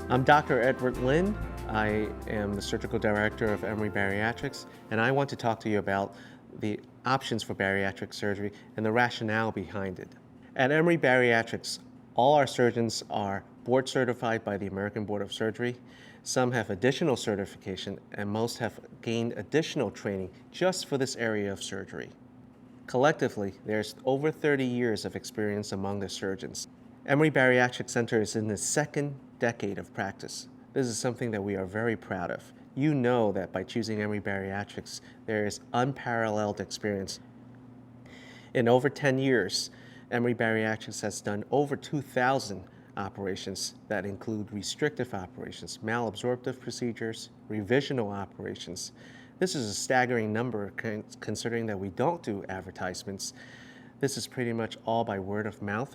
I'm Dr. Edward Lin. I am the Surgical Director of Emory Bariatrics, and I want to talk to you about the options for bariatric surgery and the rationale behind it. At Emory Bariatrics, all our surgeons are board certified by the American Board of Surgery. Some have additional certification, and most have gained additional training just for this area of surgery. Collectively, there's over 30 years of experience among the surgeons. Emory Bariatric Center is in its second decade of practice. This is something that we are very proud of. You know that by choosing Emory Bariatrics, there is unparalleled experience. In over 10 years, Emory Bariatrics has done over 2,000 operations that include restrictive operations, malabsorptive procedures, revisional operations. This is a staggering number considering that we don't do advertisements. This is pretty much all by word of mouth.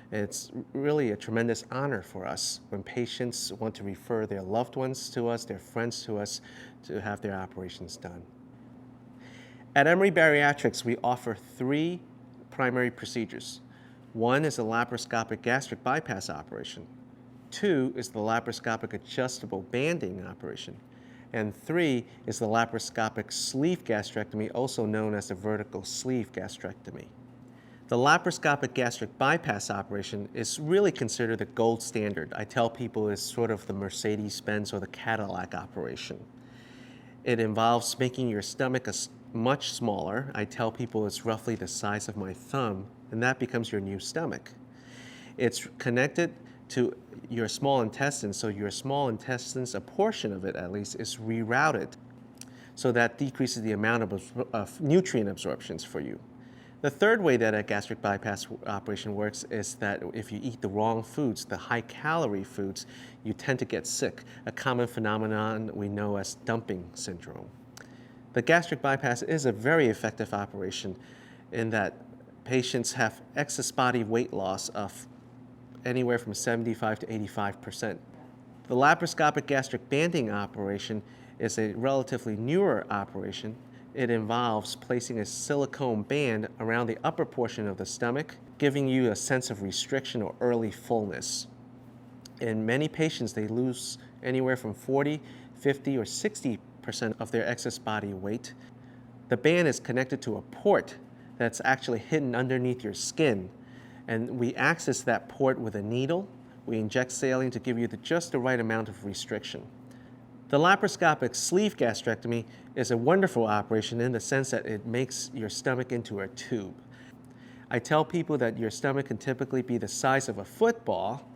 It's really a tremendous honor for us when patients want to refer their loved ones to us, their friends to us, to have their operations done. At Emory Bariatrics, we offer 3 primary procedures. One is a laparoscopic gastric bypass operation. 2 is the laparoscopic adjustable banding operation. And 3 is the laparoscopic sleeve gastrectomy, also known as the vertical sleeve gastrectomy. The laparoscopic gastric bypass operation is really considered the gold standard. I tell people it's sort of the Mercedes-Benz or the Cadillac operation. It involves making your stomach much smaller. I tell people it's roughly the size of my thumb, and that becomes your new stomach. It's connected to your small intestine, so your small intestines, a portion of it at least, is rerouted. So that decreases the amount of nutrient absorptions for you. The third way that a gastric bypass operation works is that if you eat the wrong foods, the high-calorie foods, you tend to get sick, a common phenomenon we know as dumping syndrome. The gastric bypass is a very effective operation in that patients have excess body weight loss of anywhere from 75 to 85%. The laparoscopic gastric banding operation is a relatively newer operation. It involves placing a silicone band around the upper portion of the stomach, giving you a sense of restriction or early fullness. In many patients, they lose anywhere from 40, 50, or 60% of their excess body weight. The band is connected to a port that's actually hidden underneath your skin, and we access that port with a needle. We inject saline to give you just the right amount of restriction. The laparoscopic sleeve gastrectomy is a wonderful operation in the sense that it makes your stomach into a tube. I tell people that your stomach can typically be the size of a football,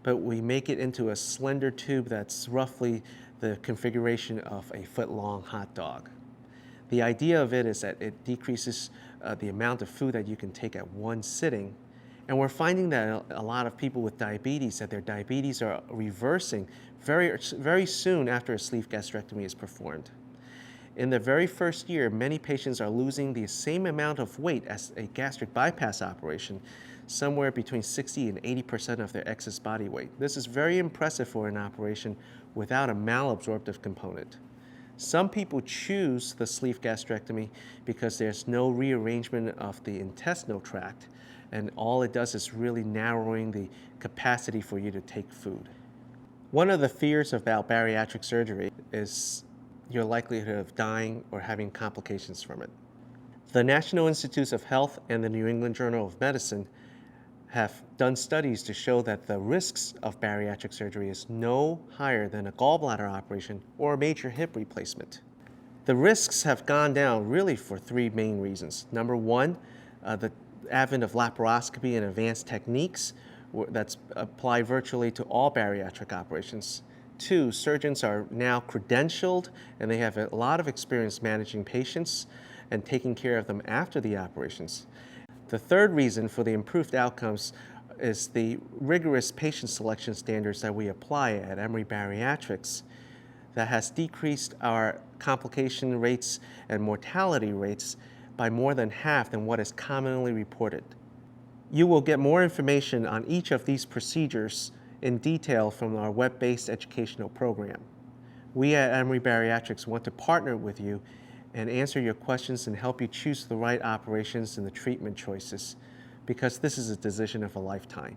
but we make it into a slender tube that's roughly the configuration of a foot-long hot dog. The idea of it is that it decreases the amount of food that you can take at one sitting. And we're finding that a lot of people with diabetes, that their diabetes are reversing very soon after a sleeve gastrectomy is performed. In the very first year, many patients are losing the same amount of weight as a gastric bypass operation, somewhere between 60 and 80% of their excess body weight. This is very impressive for an operation without a malabsorptive component. Some people choose the sleeve gastrectomy because there's no rearrangement of the intestinal tract, and all it does is really narrowing the capacity for you to take food. One of the fears about bariatric surgery is your likelihood of dying or having complications from it. The National Institutes of Health and the New England Journal of Medicine have done studies to show that the risks of bariatric surgery is no higher than a gallbladder operation or a major hip replacement. The risks have gone down really for 3 main reasons. Number one, the advent of laparoscopy and advanced techniques that's applied virtually to all bariatric operations. 2, surgeons are now credentialed and they have a lot of experience managing patients and taking care of them after the operations. The third reason for the improved outcomes is the rigorous patient selection standards that we apply at Emory Bariatrics that has decreased our complication rates and mortality rates by more than half than what is commonly reported. You will get more information on each of these procedures in detail from our web-based educational program. We at Emory Bariatrics want to partner with you and answer your questions and help you choose the right operations and the treatment choices, because this is a decision of a lifetime.